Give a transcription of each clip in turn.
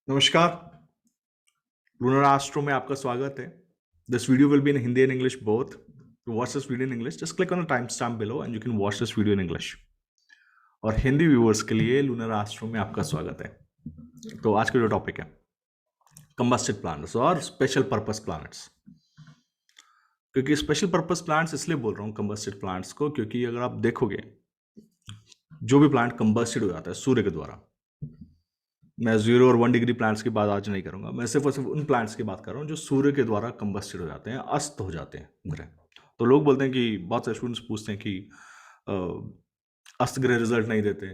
नमस्कार। Lunar astro में आपका स्वागत है। This video will be in Hindi and English both. To watch this video in English just click on the time stamp below and you can watch this video in English. और Hindi viewers के लिए lunar astro में आपका स्वागत है। तो आज का जो टॉपिक है कंबस्टेड प्लैनेट्स और स्पेशल पर्पस प्लैनेट्स। क्योंकि स्पेशल पर्पस प्लैनेट्स इसलिए बोल रहा हूँ कंबस्टेड प्लैनेट्स को, क्योंकि अगर आप देखोगे जो भी प्लांट कंबस्टेड हो जाता है सूर्य के द्वारा, मैं 0 और 1 डिग्री प्लांट्स की बात आज नहीं करूंगा, मैं सिर्फ और सिर्फ उन प्लांट्स की बात कर रहा हूँ जो सूर्य के द्वारा कंबस्टेड हो जाते हैं, अस्त हो जाते हैं ग्रह। तो लोग बोलते हैं कि बहुत से स्टूडेंट्स पूछते हैं कि अस्त ग्रह रिजल्ट नहीं देते,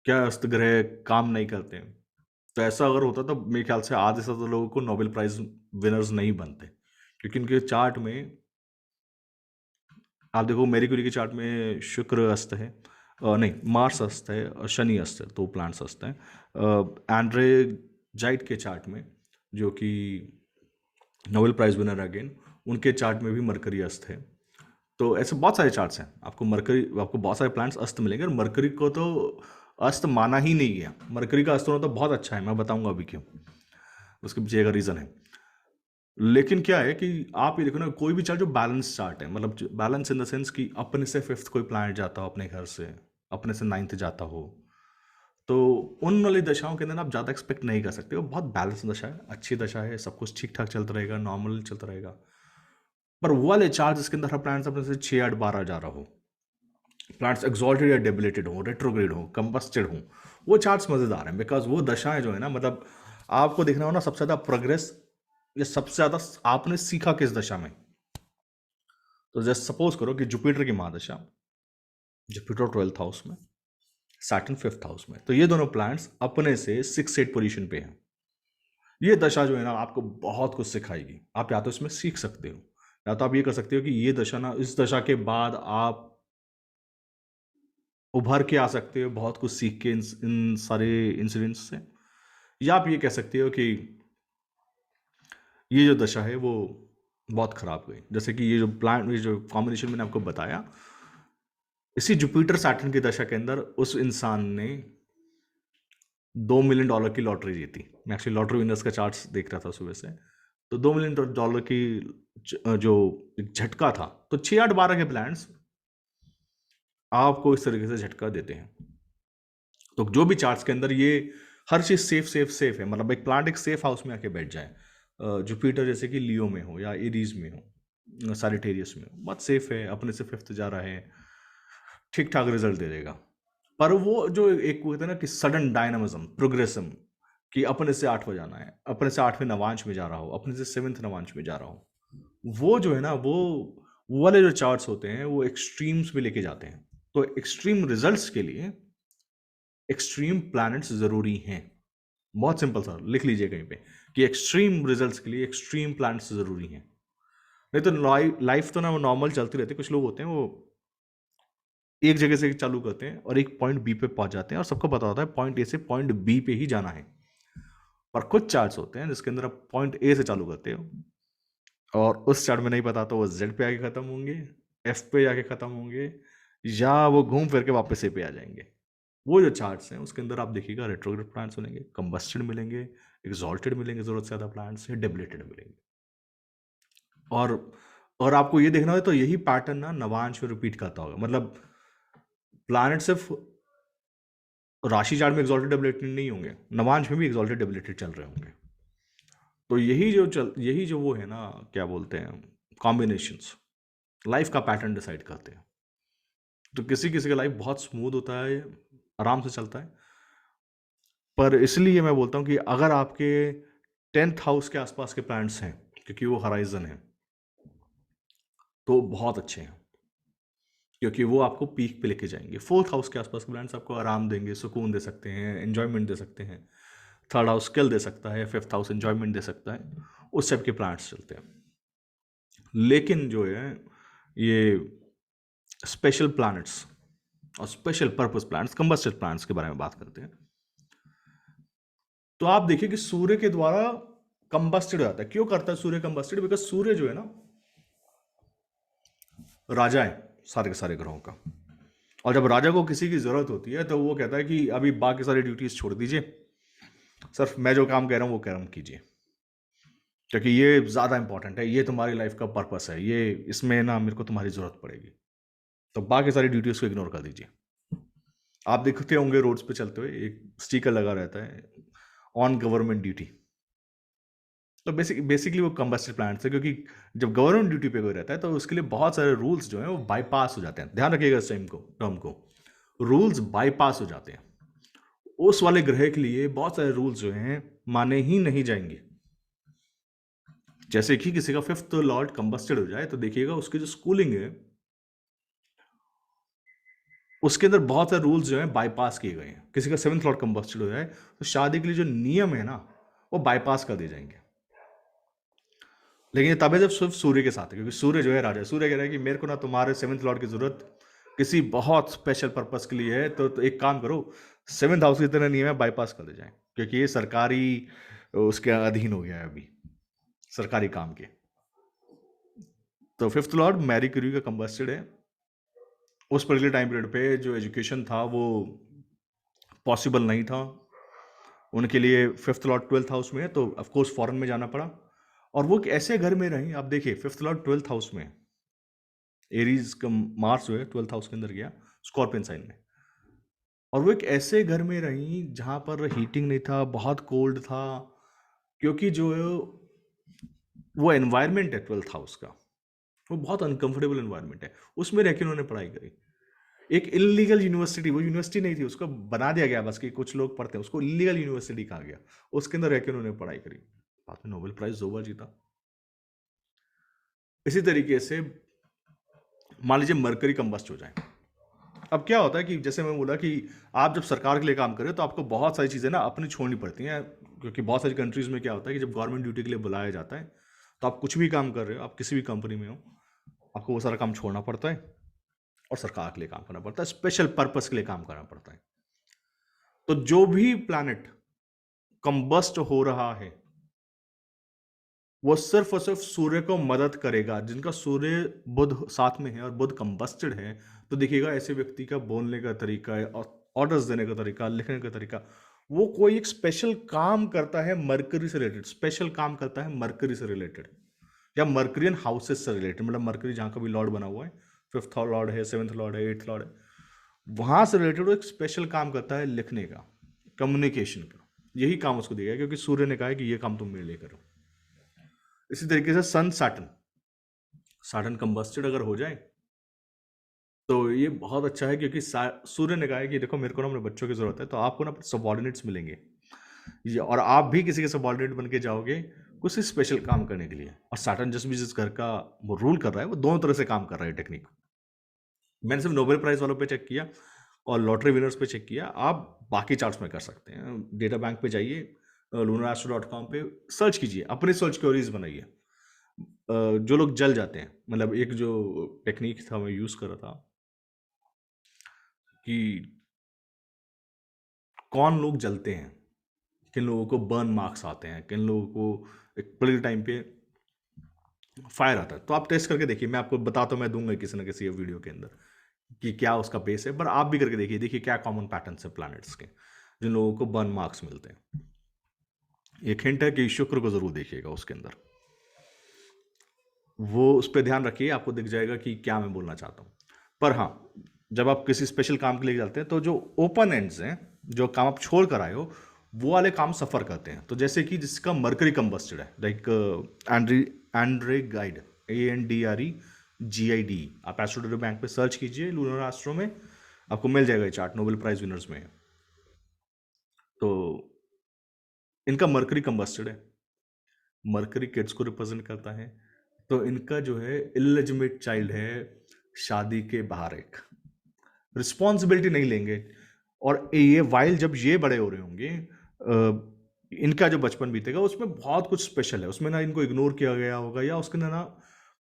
क्या अस्त ग्रह काम नहीं करते? तो ऐसा अगर होता तो मेरे ख्याल से आधे से ज्यादा लोगों को नोबेल प्राइज विनर्स नहीं बनते, क्योंकि इनके चार्ट में आप देखो मैरी क्यूरी के चार्ट में शुक्र अस्त है, नहीं मार्स अस्त है और शनि अस्त है, तो प्लांट्स अस्त हैं। एंड्रे जाइट के चार्ट में, जो कि नोबेल प्राइज विनर अगेन, उनके चार्ट में भी मरकरी अस्त है। तो ऐसे बहुत सारे चार्ट्स हैं, आपको बहुत सारे प्लांट्स अस्त मिलेंगे, और मरकरी को तो अस्त माना ही नहीं गया। मरकरी का अस्त होना तो बहुत अच्छा है, मैं बताऊंगा अभी क्यों, उसके पीछे एक रीज़न है। लेकिन क्या है कि आप ये देखो ना, कोई भी चार्ट जो बैलेंस चार्ट है, मतलब बैलेंस इन द सेंस कि अपने से फिफ्थ कोई प्लैनेट जाता हो अपने घर से, अपने से नाइन्थ जाता हो, तो उन वाली दशाओं के अंदर आप ज़्यादा एक्सपेक्ट नहीं कर सकते हो। बहुत बैलेंस दशा है, अच्छी दशा है, सब कुछ ठीक ठाक चलता रहेगा, नॉर्मल चलता रहेगा। पर वो वाले चार्ट जिसके अंदर हर प्लैनेट अपने से 6 8 12 जा रहा हो, प्लैनेट्स एक्सॉल्टेड या डेबिलेटेड हो, रेट्रोग्रेड हो, कंबस्टेड हो, वो चार्ट्स मज़ेदार हैं। बिकॉज वो दशाएं जो है ना, मतलब आपको देखना हो ना सबसे ज़्यादा प्रोग्रेस या सबसे ज़्यादा आपने सीखा किस दशा में। तो जैसे सपोज करो कि जुपिटर की महादशा, जुपिटर 12th हाउस में, सैटर्न 5th हाउस में, तो ये दोनों प्लैनेट्स अपने से 6 8 पोजीशन पे हैं। ये दशा जो है ना आपको बहुत कुछ सिखाएगी। आप या तो इसमें सीख सकते हो, या तो आप ये कर सकते हो कि ये दशा ना, इस दशा के बाद आप उभर के आ सकते हो बहुत कुछ सीख के इन सारे इंसिडेंट्स से। या आप ये कह सकते हो कि ये जो दशा है वो बहुत खराब गई। जैसे कि ये जो कॉम्बिनेशन मैंने आपको बताया, इसी जुपिटर सैटर्न की दशा के अंदर उस इंसान ने $2 मिलियन की लॉटरी जीती। मैं एक्चुअली लॉटरी विनर्स का चार्ट्स देख रहा था सुबह से। तो $2 मिलियन की जो झटका था, तो 6 8 12 के प्लान्स आपको इस तरीके से झटका देते हैं। तो जो भी चार्ट्स के अंदर ये हर चीज़ सेफ सेफ सेफ है, मतलब एक प्लांट एक सेफ हाउस में आके बैठ जाए, जुपिटर जैसे कि लियो में हो या एरीज में हो, सैजिटेरियस में हो, बहुत सेफ है, अपने से फिफ्थ जा रहा है, ठीक ठाक रिजल्ट दे देगा। पर वो जो एक कहते हैं ना कि सडन डायनामिज्म, प्रोग्रेसिम, कि अपने से 8वां जाना है, अपने से 8वें नवांश में जा रहा हो, अपने से 7th नवांश में जा रहा हो, वो जो है ना वो वाले जो चार्ट्स होते हैं वो एक्सट्रीम्स में लेके जाते हैं। तो एक्सट्रीम रिजल्ट्स के लिए एक्सट्रीम प्लैनेट्स जरूरी हैं। बहुत सिंपल सा लिख लीजिए कहीं पे कि एक्सट्रीम रिजल्ट्स के लिए एक्सट्रीम प्लैनेट्स जरूरी हैं। नहीं तो लाइफ तो ना वो नॉर्मल चलती रहती है। कुछ लोग होते हैं वो एक जगह से चालू करते हैं और एक पॉइंट बी पे पहुंच जाते हैं, और सबको पता होता है पॉइंट ए से पॉइंट बी पे ही जाना है। पर कुछ चार्ट्स होते हैं जिसके अंदर आप पॉइंट ए से चालू करते हो, और उस चार्ट में नहीं पता तो वो जेड पे आके खत्म होंगे, एफ पे जाके खत्म होंगे, या वो घूम फिर के वापस ए पे आ जाएंगे। वो जो चार्ट्स हैं उसके अंदर आप देखिएगा रेट्रोग्रेड प्लांट्स मिलेंगे, कंबस्टेड मिलेंगे, एक्सॉल्टेड मिलेंगे, जरूरत से ज्यादा प्लांट्स हैं, डेबिलेटेड मिलेंगे। और और आपको ये देखना है तो यही पैटर्न ना नवांश में रिपीट करता होगा। मतलब प्लानट सिर्फ राशि चार्ट में एक्सॉल्टेड डेबिलेटेड नहीं होंगे, नवांश में भी एक्सॉल्टेड डेबिलेटेड चल रहे होंगे। तो यही जो वो है ना, क्या बोलते हैं, कॉम्बिनेशंस लाइफ का पैटर्न डिसाइड करते हैं। तो किसी किसी का लाइफ बहुत स्मूथ होता है, आराम से चलता है। पर इसलिए मैं बोलता हूँ कि अगर आपके 10th हाउस के आसपास के प्लैनेट्स हैं, क्योंकि वो हराइजन है, तो बहुत अच्छे हैं, क्योंकि वो आपको पीक पे लेके जाएंगे। 4th हाउस के आसपास के प्लैनेट्स आपको आराम देंगे, सुकून दे सकते हैं, एंजॉयमेंट दे सकते हैं। 3rd हाउस स्किल दे सकता है, 5th हाउस एंजॉयमेंट दे सकता है, उस टाइप के प्लैनेट्स चलते हैं। लेकिन जो है ये स्पेशल प्लैनेट्स और स्पेशल पर्पस प्लैनेट्स, कंबस्टेड प्लैनेट्स के बारे में बात करते हैं। तो आप देखिए कि सूर्य के द्वारा कंबस्टेड हो जाता है। क्यों करता है सूर्य कंबस्टेड? बिकॉज सूर्य जो है ना राजा है सारे के सारे ग्रहों का, और जब राजा को किसी की जरूरत होती है तो वो कहता है कि अभी बाकी सारी ड्यूटीज छोड़ दीजिए, सिर्फ मैं जो काम कह रहा हूँ वो काम कीजिए, क्योंकि ये ज़्यादा इंपॉर्टेंट है, ये तुम्हारी लाइफ का पर्पस है, ये इसमें ना मेरे को तुम्हारी ज़रूरत पड़ेगी। तो बाकी सारी ड्यूटीज़ को इग्नोर कर दीजिए। आप देखते होंगे रोड्स पे चलते हुए एक स्टिकर लगा रहता है, ऑन गवर्नमेंट ड्यूटी। तो बेसिकली वो कंबस्टेड प्लांट्स है, क्योंकि जब गवर्नमेंट ड्यूटी पे कोई रहता है तो उसके लिए बहुत सारे रूल्स जो हैं वो बाईपास हो जाते हैं। ध्यान रखिएगा इस टर्म को, रूल्स बाईपास हो जाते हैं। उस वाले ग्रह के लिए बहुत सारे रूल्स जो हैं माने ही नहीं जाएंगे। जैसे कि किसी का फिफ्थ लॉर्ड कंबस्टेड हो जाए तो देखिएगा उसकी जो स्कूलिंग है उसके अंदर बहुत सारे रूल्स जो हैं बाईपास किए गए हैं। किसी का सेवंथ लॉर्ड कंबस्टेड हो जाए तो शादी के लिए जो नियम है ना वो बाईपास कर दिए जाएंगे। लेकिन ये तब है जब सिर्फ सूर्य के साथ है, क्योंकि सूर्य जो है राजा, सूर्य कह रहा है कि मेरे को ना तुम्हारे सेवंथ लॉर्ड की जरूरत किसी बहुत स्पेशल पर्पस के लिए है, तो एक काम करो, सेवंथ हाउस के जितने नियम है बाईपास कर दे जाए, क्योंकि ये सरकारी उसके अधीन हो गया है अभी, सरकारी काम के। तो फिफ्थ लॉर्ड मैरीक्यूरी का कंबस्टेड है। उस पर्टिकुलर टाइम पीरियड पे जो एजुकेशन था वो पॉसिबल नहीं था उनके लिए। फिफ्थ लॉर्ड ट्वेल्थ हाउस में है तो ऑफकोर्स फॉरेन में जाना पड़ा, और वो ऐसे घर में रही। आप देखिए फिफ्थ लॉर्ड ट्वेल्थ हाउस में, एरीज का मार्स जो है ट्वेल्थ हाउस के अंदर गया स्कॉर्पियन साइन में, और वो एक ऐसे घर में रही जहां पर हीटिंग नहीं था, बहुत कोल्ड था, क्योंकि जो वो एनवायरनमेंट है ट्वेल्थ हाउस का वो बहुत अनकंफर्टेबल एनवायरनमेंट है, उसमें रह के उन्होंने पढ़ाई करी। एक इलीगल यूनिवर्सिटी, वो यूनिवर्सिटी नहीं थी, उसको बना दिया गया बस कि कुछ लोग पढ़ते हैं, उसको इलीगल यूनिवर्सिटी कहा गया, उसके अंदर रह के उन्होंने पढ़ाई करी, बाद में नोबेल प्राइज 2 बार जीता। इसी तरीके से मान लीजिए मरकरी कंबस्ट हो जाए, अब क्या होता है कि जैसे मैं बोला कि आप जब सरकार के लिए काम करें तो आपको बहुत सारी चीज़ें ना अपनी छोड़नी पड़ती हैं, क्योंकि बहुत सारी कंट्रीज़ में क्या होता है कि जब गवर्नमेंट ड्यूटी के लिए बुलाया जाता है तो आप कुछ भी काम कर रहे हो, आप किसी भी कंपनी में हो, आपको वो सारा काम छोड़ना पड़ता है और सरकार के लिए काम करना पड़ता है, स्पेशल पर्पस के लिए काम करना पड़ता है। तो जो भी प्लैनेट कंबस्ट हो रहा है वो सिर्फ और सिर्फ सूर्य को मदद करेगा। जिनका सूर्य बुध साथ में है और बुध कंबस्टेड है, तो देखिएगा ऐसे व्यक्ति का बोलने का तरीका है और ऑर्डर्स देने का तरीका, लिखने का तरीका, वो कोई एक स्पेशल काम करता है मरकरी से रिलेटेड, स्पेशल काम करता है मरकरी से रिलेटेड या मर्करियन हाउसेस से रिलेटेड, मतलब मर्करी जहाँ का भी लॉर्ड बना हुआ है, फिफ्थ लॉर्ड है, सेवंथ लॉर्ड है, एट्थ लॉर्ड है, वहाँ से रिलेटेड वो एक स्पेशल काम करता है लिखने का, कम्युनिकेशन का। यही काम उसको दिया गया क्योंकि सूर्य ने कहा है कि ये काम तुम मेरे लिए करो। इसी तरीके से सन सैटर्न, सैटर्न कंबस्टेड अगर हो जाए तो ये बहुत अच्छा है, क्योंकि सूर्य ने कहा है कि देखो मेरे को ना अपने बच्चों की जरूरत है, तो आपको ना सबॉर्डिनेट्स मिलेंगे और आप भी किसी के सबॉर्डिनेट बन के जाओगे कुछ स्पेशल काम करने के लिए। और सैटर्न जिस घर का वो रूल कर रहा है वो दोनों तरह से काम कर रहा है टेक्निक। मैंने सिर्फ नोबेल प्राइज वालों पे चेक किया और लॉटरी विनर्स पे चेक किया, आप बाकी चार्ट्स में कर सकते हैं। डेटा बैंक पे जाइए, lunarastro.com पे सर्च कीजिए, अपनी सर्च क्वेरीज बनाइए। जो लोग जल जाते हैं, मतलब एक जो टेक्निक था मैं यूज़ कर रहा था कि कौन लोग जलते हैं, किन लोगों को बर्न मार्क्स आते हैं, किन लोगों को एक पर्टिकुलर टाइम पे फायर आता है। तो आप टेस्ट करके देखिए, मैं आपको बताता हूँ, मैं दूंगा किसी ना किसी वीडियो के अंदर कि क्या उसका बेस है, पर आप भी करके देखिए, देखिए क्या कॉमन पैटर्न्स है प्लैनेट्स के जिन लोगों को बर्न मार्क्स मिलते हैं। एक हिंट है कि शुक्र को जरूर देखिएगा, उसके अंदर वो उस पर ध्यान रखिए, आपको दिख जाएगा कि क्या मैं बोलना चाहता हूँ। पर हाँ, जब आप किसी स्पेशल काम के लिए जाते हैं तो जो ओपन एंड्स हैं, जो काम आप छोड़ कर आए हो, वो वाले काम सफ़र करते हैं। तो जैसे कि जिसका मरकरी कंबस्टेड है, लाइक एंड्रे गाइड, ANDREGID, आप एस्ट्रो बैंक पे सर्च कीजिए लूनर एस्ट्रो में, आपको मिल जाएगा ये चार्ट, नोबेल प्राइज विनर्स में है। तो इनका मरकरी कंबस्टेड है, मरकरी किड्स को रिप्रेजेंट करता है, तो इनका जो है इलिजिमेट चाइल्ड है, शादी के बाहर एक रिस्पॉन्सिबिलिटी नहीं लेंगे। और ये वाइल जब ये बड़े हो रहे होंगे, इनका जो बचपन बीतेगा उसमें बहुत कुछ स्पेशल है, उसमें ना इनको इग्नोर किया गया होगा या उसके अंदर ना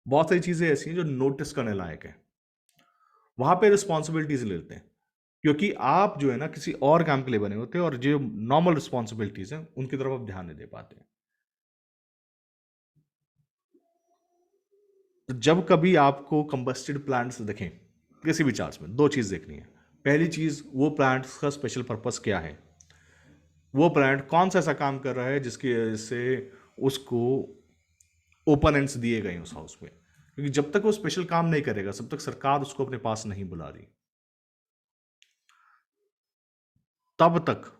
बहुत सारी चीज़ें ऐसी हैं जो नोटिस करने लायक है, वहाँ पे रिस्पॉन्सिबिलिटीज लेते हैं। क्योंकि आप जो है ना किसी और काम के लिए बने होते हैं और जो नॉर्मल रिस्पॉन्सिबिलिटीज हैं उनकी तरफ आप ध्यान नहीं दे पाते हैं। तो जब कभी आपको कंबस्टेड प्लांट्स दिखें किसी भी चार्ट्स में, दो चीज़ देखनी है। पहली चीज़, वो प्लांट्स का स्पेशल पर्पस क्या है, वो प्लैनेट कौन सा ऐसा काम कर रहा है जिसकी वजह से उसको ओपोनेंट्स दिए गए हैं उस हाउस में, क्योंकि जब तक वो स्पेशल काम नहीं करेगा तब तक सरकार उसको अपने पास नहीं बुला रही, तब तक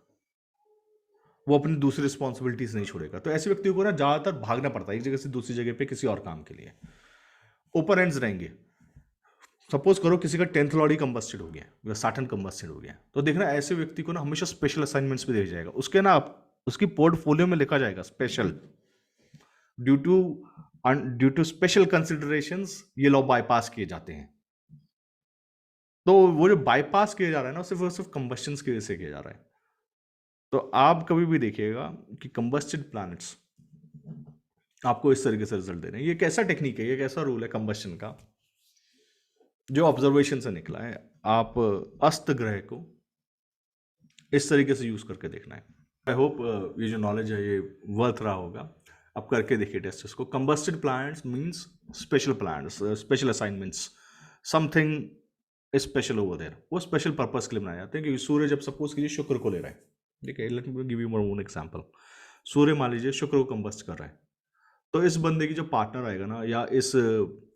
वो अपनी दूसरी रिस्पॉन्सिबिलिटीज नहीं छोड़ेगा। तो ऐसे व्यक्तियों को ना ज्यादातर भागना पड़ता है एक जगह से दूसरी जगह पे किसी और काम के लिए। ओपोनेंट्स रहेंगे। सपोज करो किसी का 10th लॉर्ड ही कंबस्टेड हो गया या साटन कंबस्टेड हो गया, तो देखना ऐसे व्यक्ति को ना हमेशा स्पेशल असाइनमेंट्स भी दिया जाएगा, उसके ना उसकी पोर्टफोलियो में लिखा जाएगा special, due to due to special considerations ये लॉ बाईपास किए जाते हैं। तो वो जो बाईपास किया जा रहा है ना सिर्फ कंबस्शन की वजह से किया जा रहा है। तो आप कभी भी देखिएगा कि कंबस्टेड प्लैनेट्स आपको इस तरीके से रिजल्ट दे रहे हैं। ये कैसा टेक्निक है, ये कैसा रूल है कंबस्शन का, जो ऑब्जर्वेशन से निकला है। आप अस्त ग्रह को इस तरीके से यूज करके देखना है। आई होप ये जो नॉलेज है ये वर्थ रहा होगा। आप करके देखिए टेस्ट इसको। Combusted planets means special planets, special assignments, something special over there. वो स्पेशल पर्पस के लिए बनाए जाते हैं। क्योंकि सूर्य जब सपोज कीजिए शुक्र को ले रहा है, ठीक है, let me give you more own example. सूर्य मान लीजिए शुक्र को कंबस्ट कर रहा है, तो इस बंदे की जो पार्टनर आएगा ना, या इस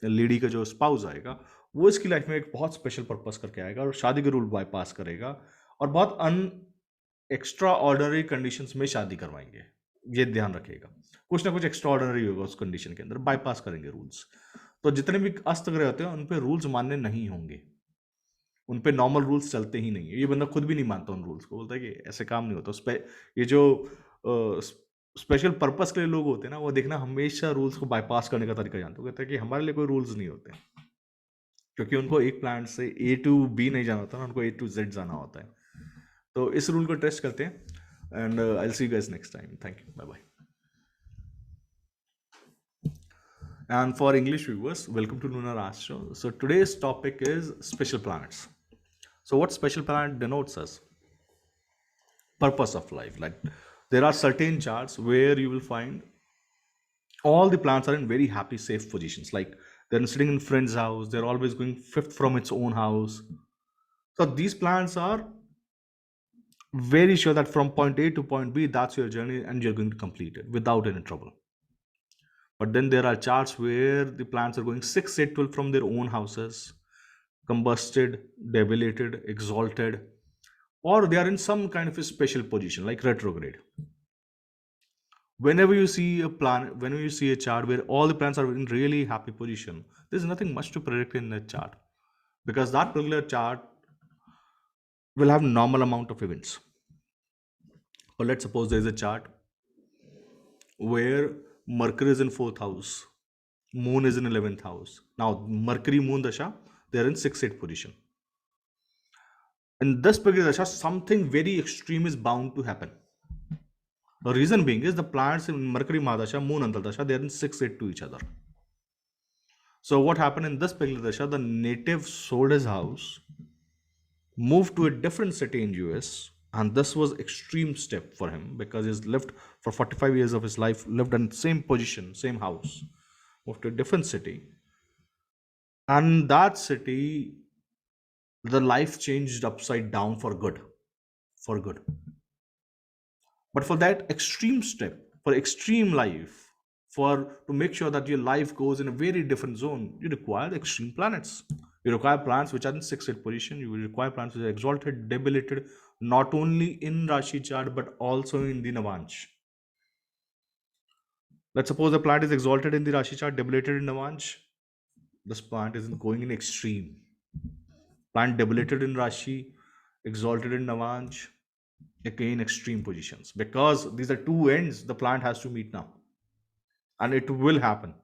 लेडी का जो स्पाउस आएगा, वो इसकी लाइफ में एक बहुत स्पेशल पर्पस करके आएगा और शादी के रूल बाईपास करेगा और बहुत एक्स्ट्रा ऑर्डिनरी कंडीशंस में शादी करवाएंगे। ये ध्यान रखिएगा, कुछ ना कुछ एक्स्ट्रा ऑर्डिनरी होगा उस कंडीशन के अंदर, बाईपास करेंगे रूल्स। तो जितने भी अस्त ग्रह होते हैं उन पे रूल्स मानने नहीं होंगे, उन पे नॉर्मल रूल्स चलते ही नहीं है। ये बंदा खुद भी नहीं मानता उन रूल्स को, बोलता है कि ऐसे काम नहीं होता। ये जो स्पेशल पर्पस के लिए लोग होते हैं ना, वो देखना हमेशा रूल्स को बाईपास करने का तरीका जानते हो। कहते हैं कि हमारे लिए कोई रूल्स नहीं होते, क्योंकि उनको एक प्लांट से ए टू बी नहीं जाना होता ना, उनको ए टू जेड जाना होता है। तो इस रूल को टेस्ट करते हैं and I will see you guys next time. Thank you, bye bye. And for English viewers, welcome to Lunar Astro. So today's topic is special planets. So what special planet denotes as purpose of life. Like there are certain charts where you will find all the planets are in very happy, safe positions. Like they're sitting in friend's house, they're always going fifth from its own house. So these planets are very sure that from point A to point B, that's your journey and you're going to complete it without any trouble. But then there are charts where the planets are going 6, 8, 12 from their own houses, combusted, debilitated, exalted, or they are in some kind of a special position like retrograde. Whenever you see a planet, whenever you see a chart where all the planets are in really happy position, there's nothing much to predict in that chart, because that particular chart will have normal amount of events. But let's suppose there is a chart where Mercury is in 4th house, Moon is in 11th house. Now Mercury, Moon Dasha, they are in 6th, 8th position. In this particular Dasha, something very extreme is bound to happen. The reason being is the planets in Mercury Mahadasha, Moon Antardasha, they are in 6th, 8th to each other. So what happened in this particular Dasha, the native sold his house, moved to a different city in US, and this was extreme step for him because he's lived for 45 years of his life, lived in same position, same house, moved to a different city, and that city, the life changed upside down for good, for good. But for that extreme step, for extreme life, for to make sure that your life goes in a very different zone, you require extreme planets. You require planets which are in 6th, 8th position. You will require planets which are exalted, debilitated, not only in Rashi chart but also in the Navansh. Let's suppose the planet is exalted in the Rashi chart, debilitated in Navansh. This planet is going in extreme. Planet debilitated in Rashi, exalted in Navansh, again extreme positions. Because these are two ends the planet has to meet now. And it will happen.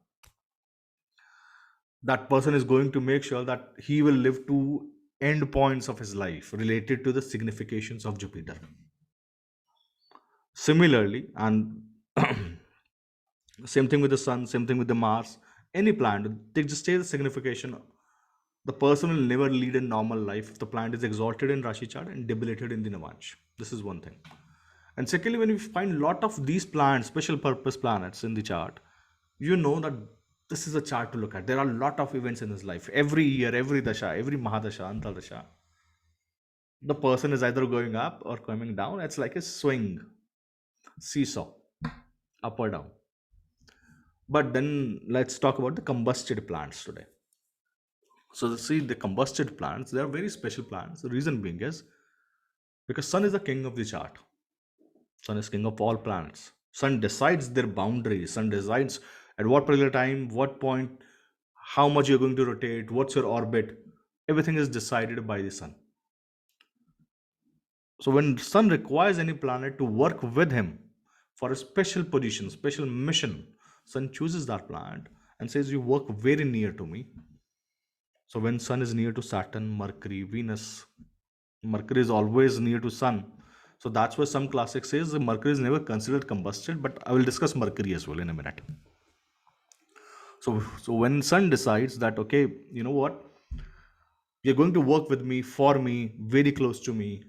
That person is going to make sure that he will live two end points of his life related to the significations of Jupiter. Similarly, and same thing with the Sun, same thing with the Mars, any planet, they just say the signification. The person will never lead a normal life if the planet is exalted in Rashi chart and debilitated in the Navansh. This is one thing. And secondly, when you find a lot of these planets, special purpose planets in the chart, you know that this is a chart to look at. There are a lot of events in his life. Every year, every dasha, every mahadasha, antardasha, the person is either going up or coming down. It's like a swing. seesaw, up or down. But then let's talk about the combusted plants today. So see, the combusted plants, they are very special plants. The reason being is because sun is the king of the chart. Sun is king of all planets. Sun decides their boundaries. Sun decides at what particular time, what point, how much you're going to rotate, what's your orbit. Everything is decided by the sun. So when sun requires any planet to work with him for a special position, special mission, sun chooses that planet and says, "You work very near to me." So when sun is near to Saturn, Mercury, Venus, Mercury is always near to sun. So that's why some classic says the Mercury is never considered combusted, but I will discuss Mercury as well in a minute. So when sun decides that, okay, you know what, you're going to work with me, for me, very close to me,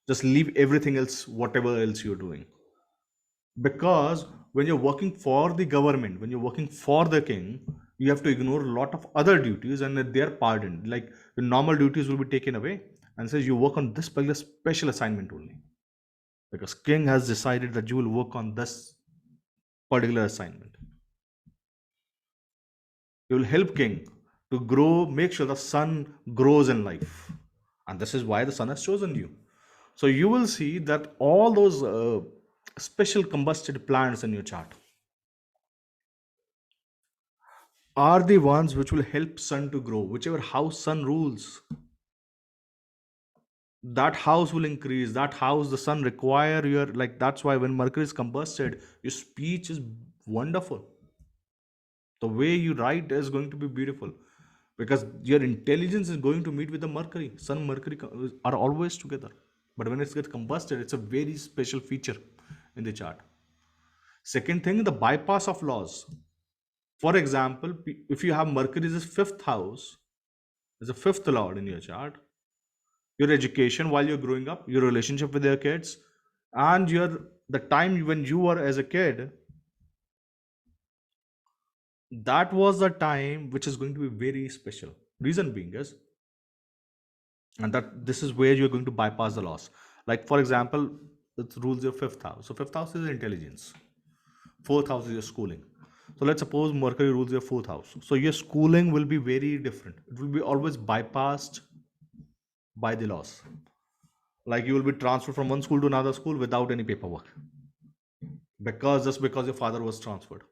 just leave everything else, whatever else you're doing. Because when you're working for the government, when you're working for the king, you have to ignore a lot of other duties and they're pardoned. Like the normal duties will be taken away and says you work on this particular special assignment only. Because king has decided that you will work on this particular assignment. You will help king to grow, make sure the sun grows in life. And this is why the sun has chosen you. So you will see that all those special combusted plants in your chart are the ones which will help sun to grow. Whichever house sun rules, that house will increase. That house, the sun require your, like, that's why when Mercury is combusted, your speech is wonderful. The way you write is going to be beautiful because your intelligence is going to meet with the Mercury. Sun, Mercury are always together. But when it gets combusted, it's a very special feature in the chart. Second thing, the bypass of laws. For example, if you have Mercury as fifth house, as a fifth lord in your chart, your education while you're growing up, your relationship with your kids, and your the time when you were as a kid, that was the time which is going to be very special. Reason being is, and that this is where you're going to bypass the laws. Like for example, it rules your fifth house. So fifth house is intelligence. Fourth house is your schooling. So let's suppose Mercury rules your fourth house. So your schooling will be very different. It will be always bypassed by the laws. Like you will be transferred from one school to another school without any paperwork. Because just because your father was transferred.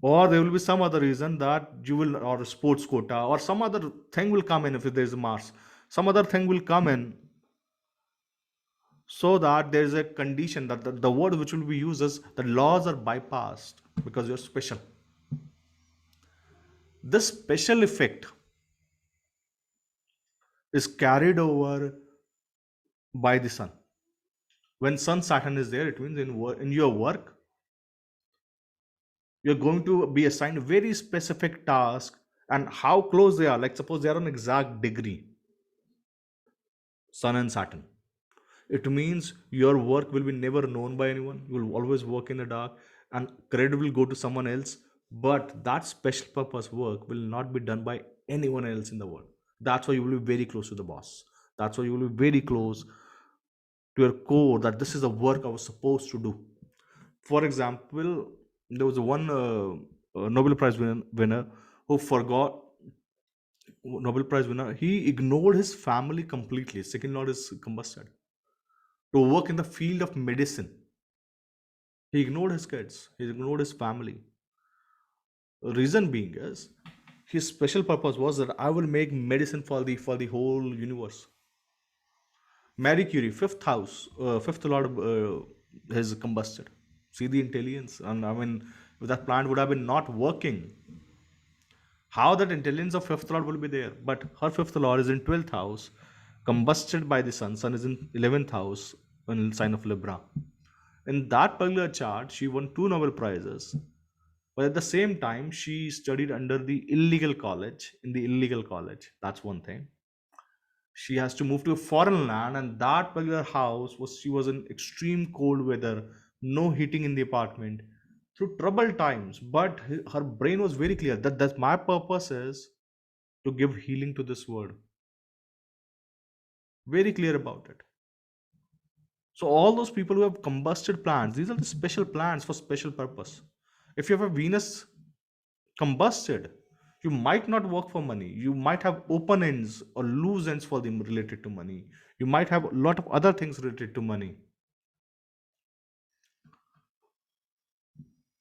Or there will be some other reason that you will, or sports quota, or some other thing will come in if there is a Mars. Some other thing will come in so that there is a condition that the word which will be used is the laws are bypassed because you're special. This special effect is carried over by the sun. When sun Saturn is there, it means in your work, you're going to be assigned a very specific task and how close they are. Like suppose they are on exact degree, sun and Saturn. It means your work will be never known by anyone. You will always work in the dark and credit will go to someone else. But that special purpose work will not be done by anyone else in the world. That's why you will be very close to the boss. That's why you will be very close to your core that this is the work I was supposed to do. For example, there was one Nobel Prize winner who forgot Nobel Prize winner. He ignored his family completely. Second Lord is combusted to work in the field of medicine. He ignored his kids. He ignored his family. Reason being is his special purpose was that I will make medicine for the whole universe. Marie Curie, fifth house, fifth lord has combusted. See the intelligence, and I mean, if that plant would have been not working, how that intelligence of fifth lord will be there? But her fifth lord is in 12th house, combusted by the sun. Sun is in 11th house, in sign of Libra. In that particular chart, she won two Nobel Prizes. But at the same time, she studied under the illegal college, in the illegal college. That's one thing. She has to move to a foreign land, and that particular house was she was in extreme cold weather, no heating in the apartment, through troubled times. But her brain was very clear that my purpose is to give healing to this world. Very clear about it. So all those people who have combusted plants, these are the special plants for special purpose. If you have a Venus combusted, you might not work for money. You might have open ends or loose ends for them related to money. You might have a lot of other things related to money,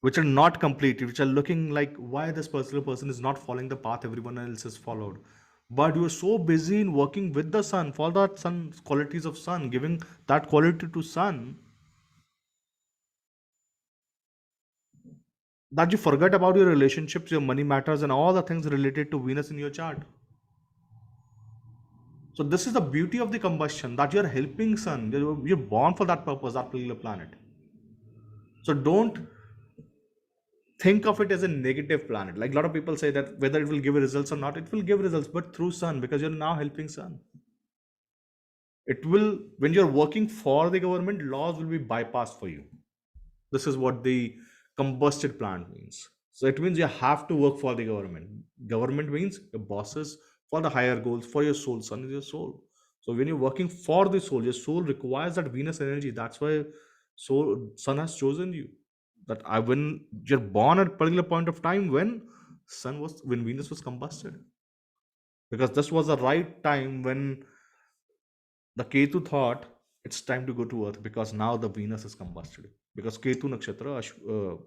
which are not complete, which are looking like why this particular person is not following the path everyone else has followed. But you are so busy in working with the sun, for that sun qualities of sun, giving that quality to sun, that you forget about your relationships, your money matters, and all the things related to Venus in your chart. So this is the beauty of the combustion, that you're helping sun. You're born for that purpose, that particular planet. So don't think of it as a negative planet. Like a lot of people say that whether it will give results or not, it will give results, but through sun, because you're now helping sun. It will, when you're working for the government, laws will be bypassed for you. This is what the combusted plant means. So it means you have to work for the government. Government means your bosses, for the higher goals, for your soul. Sun is your soul. So when you're working for the soul, your soul requires that Venus energy. That's why soul sun has chosen you. That I when you're born at a particular point of time when Venus was combusted. Because this was the right time when the Ketu thought it's time to go to Earth, because now the Venus is combusted. Because Ketu Nakshatra,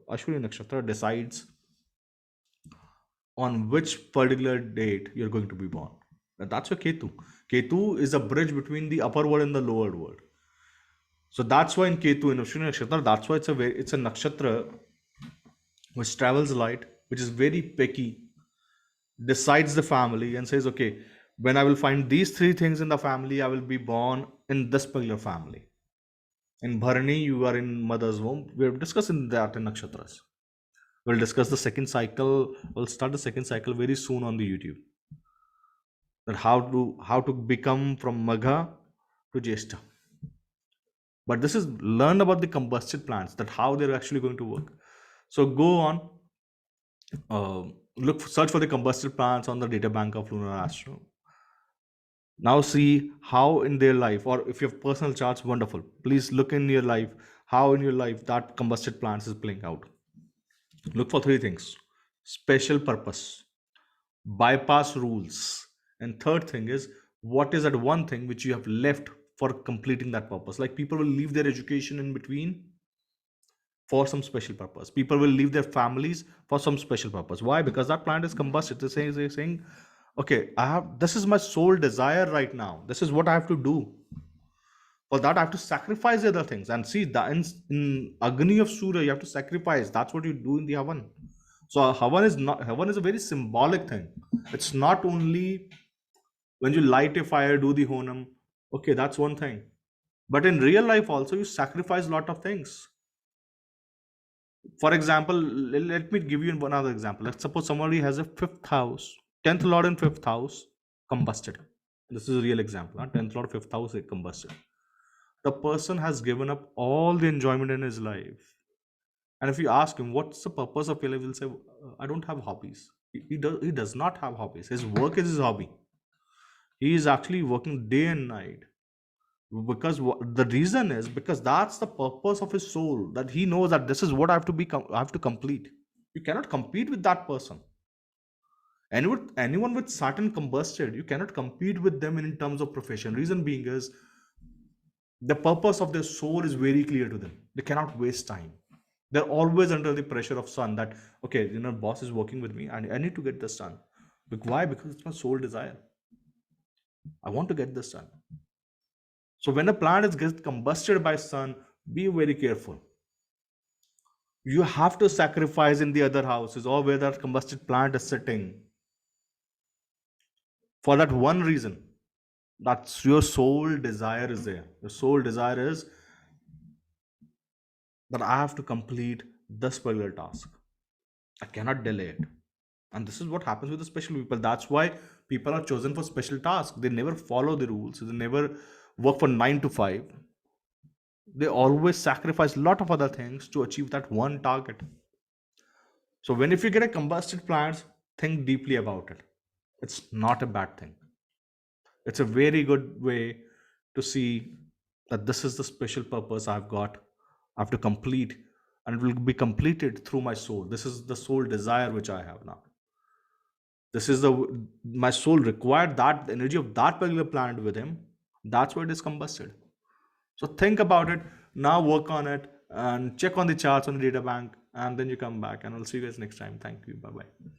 Ashwini Nakshatra decides on which particular date you're going to be born. And that's your Ketu. Ketu is a bridge between the upper world and the lower world. So that's why in Ketu, in Ashwini Nakshatra, that's why it's a nakshatra which travels light, which is very picky, decides the family and says, okay, when I will find these three things in the family, I will be born in this particular family. In Bharani, you are in mother's womb. We're discussing that in nakshatras. We'll discuss the second cycle. We'll start the second cycle very soon on the YouTube. That how to become from Magha to Jeshta. But this is learn about the combusted plants, that how they're actually going to work. So go on, search for the combusted plants on the data bank of Lunar Astro. Now see how in their life, or if you have personal charts, wonderful. Please look in your life, how in your life that combusted plants is playing out. Look for three things: special purpose, bypass rules, and third thing is what is that one thing which you have left for completing that purpose. Like people will leave their education in between for some special purpose. People will leave their families for some special purpose. Why? Because that plant is combusted. They're saying, okay, I have this is my sole desire right now. This is what I have to do. For that, I have to sacrifice the other things. And see, that in Agni of Surya, you have to sacrifice. That's what you do in the Havan. So Havan is a very symbolic thing. It's not only when you light a fire, do the honam. Okay, that's one thing. But in real life also, you sacrifice a lot of things. For example, let me give you another example. Let's suppose somebody has a fifth house, 10th lord in fifth house, combusted. This is a real example. 10th lord, fifth house, combusted. The person has given up all the enjoyment in his life. And if you ask him, what's the purpose of your life? He'll say, I don't have hobbies. He does not have hobbies. His work is his hobby. He is actually working day and night. Because the reason is because that's the purpose of his soul, that he knows that this is what I have to complete. You cannot compete with that person. And with anyone with Saturn combusted, you cannot compete with them in terms of profession. Reason being is the purpose of their soul is very clear to them. They cannot waste time. They're always under the pressure of sun, that okay, boss is working with me and I need to get this done. Why? Because it's my soul desire. I want to get this done. So when a plant is gets combusted by sun, be very careful. You have to sacrifice in the other houses or where that combusted plant is sitting, for that one reason. That's your soul desire is there. Your soul desire is that I have to complete this particular task. I cannot delay it. And this is what happens with the special people. That's why people are chosen for special tasks. They never follow the rules. They never work for 9 to 5. They always sacrifice a lot of other things to achieve that one target. So when if you get a combusted plant, think deeply about it. It's not a bad thing. It's a very good way to see that this is the special purpose I've got, I have to complete, and it will be completed through my soul. This is the soul desire which I have now. This is the my soul required that the energy of that particular planet with him. That's why it is combusted. So think about it now, work on it, and check on the charts on the data bank, and then you come back. And I'll see you guys next time. Thank you. Bye bye.